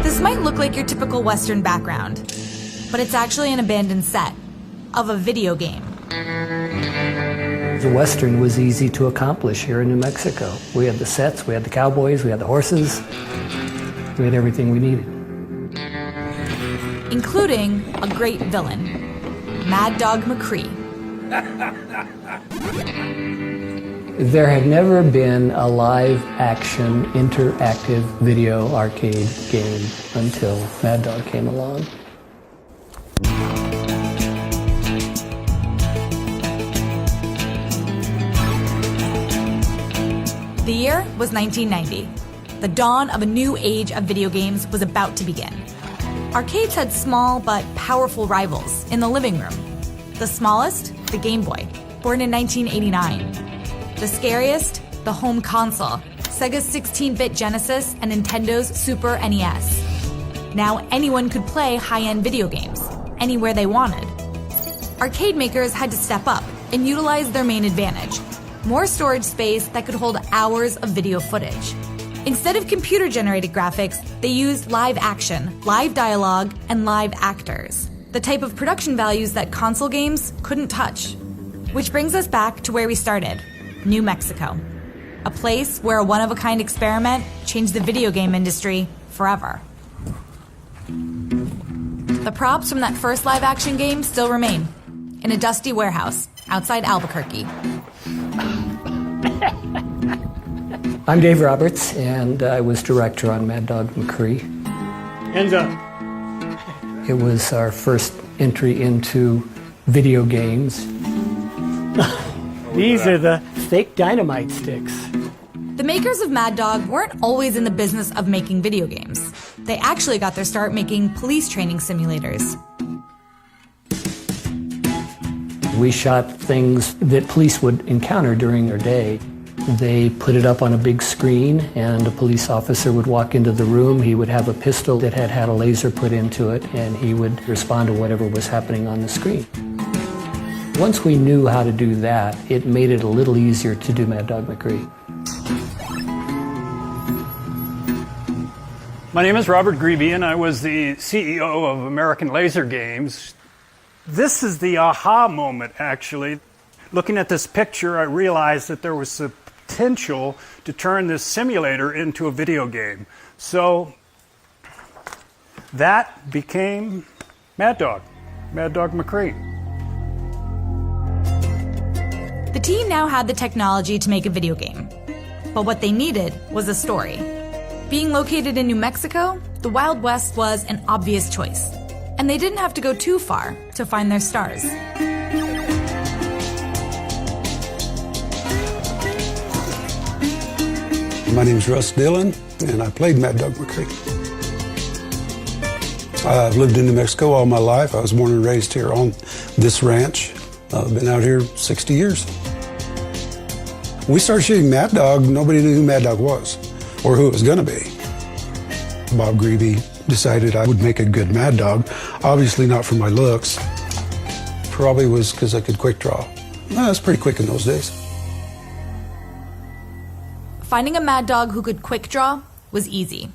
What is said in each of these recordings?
This might look like your typical Western background, but it's actually an abandoned set of a video game. The Western was easy to accomplish here in New Mexico. We had the sets, we had the cowboys, we had the horses, we had everything we needed. Including a great villain, Mad Dog McCree. There had never been a live-action, interactive video arcade game until Mad Dog came along. The year was 1990. The dawn of a new age of video games was about to begin. Arcades had small but powerful rivals in the living room. The smallest, the Game Boy, born in 1989. The scariest, the home console, Sega's 16-bit Genesis and Nintendo's Super NES. Now anyone could play high-end video games, anywhere they wanted. Arcade makers had to step up and utilize their main advantage: more storage space that could hold hours of video footage. Instead of computer-generated graphics, they used live action, live dialogue, and live actors, the type of production values that console games couldn't touch. Which brings us back to where we started, New Mexico, a place where a one-of-a-kind experiment changed the video game industry forever. The props from that first live-action game still remain in a dusty warehouse outside Albuquerque. I'm Dave Roberts, and I was director on Mad Dog McCree. Hands up. It was our first entry into video games. These are the fake dynamite sticks. The makers of Mad Dog weren't always in the business of making video games. They actually got their start making police training simulators. We shot things that police would encounter during their day. They put it up on a big screen, and a police officer would walk into the room. He would have a pistol that had a laser put into it, and he would respond to whatever was happening on the screen. Once we knew how to do that, it made it a little easier to do Mad Dog McCree. My name is Robert Grebe, and I was the CEO of American Laser Games. This is the aha moment, actually. Looking at this picture, I realized that there was the potential to turn this simulator into a video game. So that became Mad Dog McCree. The team now had the technology to make a video game, but what they needed was a story. Being located in New Mexico, the Wild West was an obvious choice, and they didn't have to go too far to find their stars. My name's Russ Dillon, and I played Mad Dog McCree. I've lived in New Mexico all my life. I was born and raised here on this ranch. I've been out here 60 years. When we started shooting Mad Dog, nobody knew who Mad Dog was or who it was going to be. Bob Grebe decided I would make a good Mad Dog, obviously not for my looks. Probably was because I could quick draw. Well, that's pretty quick in those days. Finding a Mad Dog who could quick draw was easy.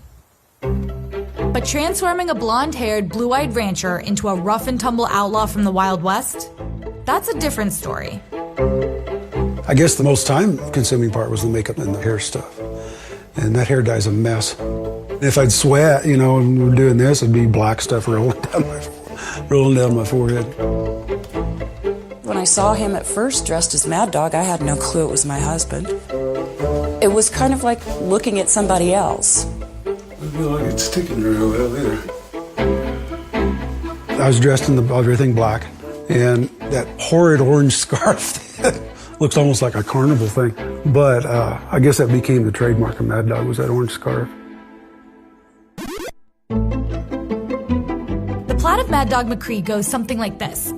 But transforming a blonde-haired, blue-eyed rancher into a rough-and-tumble outlaw from the Wild West, that's a different story. I guess the most time-consuming part was the makeup and the hair stuff. And that hair dye's a mess. If I'd sweat, and we're doing this, it'd be black stuff rolling down my forehead. When I saw him at first dressed as Mad Dog, I had no clue it was my husband. It was kind of like looking at somebody else. I feel like it's sticking real well either. I was dressed in everything black, and that horrid orange scarf that looks almost like a carnival thing. But I guess that became the trademark of Mad Dog, was that orange scarf. The plot of Mad Dog McCree goes something like this.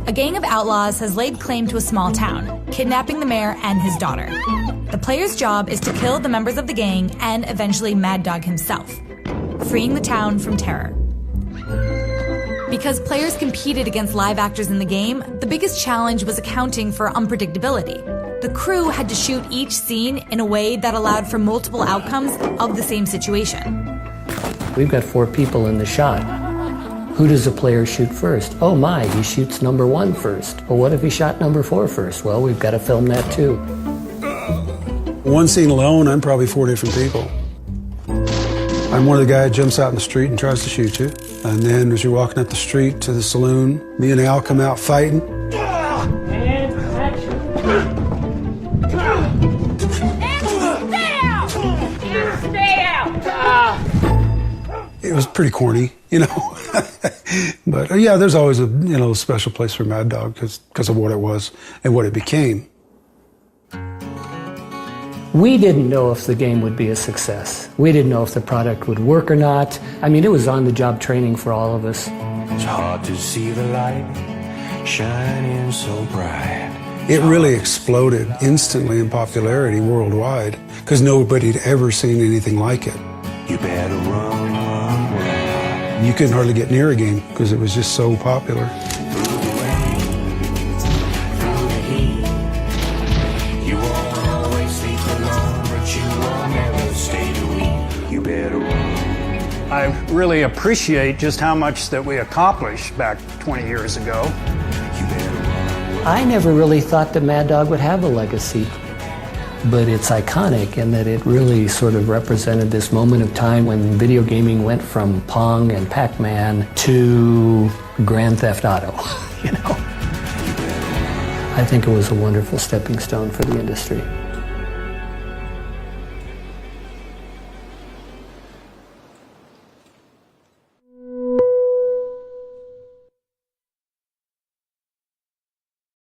A gang of outlaws has laid claim to a small town, kidnapping the mayor and his daughter. The player's job is to kill the members of the gang and eventually Mad Dog himself, freeing the town from terror. Because players competed against live actors in the game, the biggest challenge was accounting for unpredictability. The crew had to shoot each scene in a way that allowed for multiple outcomes of the same situation. We've got 4 people in the shot. Who does the player shoot first? Oh my, he shoots number 1 first. Well, what if he shot number 4 first? Well, we've got to film that too. One scene alone, I'm probably 4 different people. I'm one of the guys that jumps out in the street and tries to shoot you. And then as you're walking up the street to the saloon, me and Al come out fighting. And action. Stay out! It was pretty corny, you know. But yeah, there's always a special place for Mad Dog because of what it was and what it became. We didn't know if the game would be a success. We didn't know if the product would work or not. I mean, it was on-the-job training for all of us. It's hard to see the light shining so bright. It really exploded instantly in popularity worldwide because nobody had ever seen anything like it. You better run, run, run. You couldn't hardly get near a game because it was just so popular. Through the rain, through the heat. You won't always sleep alone, but you will never stay to eat. You better run. I really appreciate just how much that we accomplished back 20 years ago. You better run. I never really thought that Mad Dog would have a legacy, but it's iconic in that it really sort of represented this moment of time when video gaming went from Pong and Pac-Man to Grand Theft Auto, you know. I think it was a wonderful stepping stone for the industry.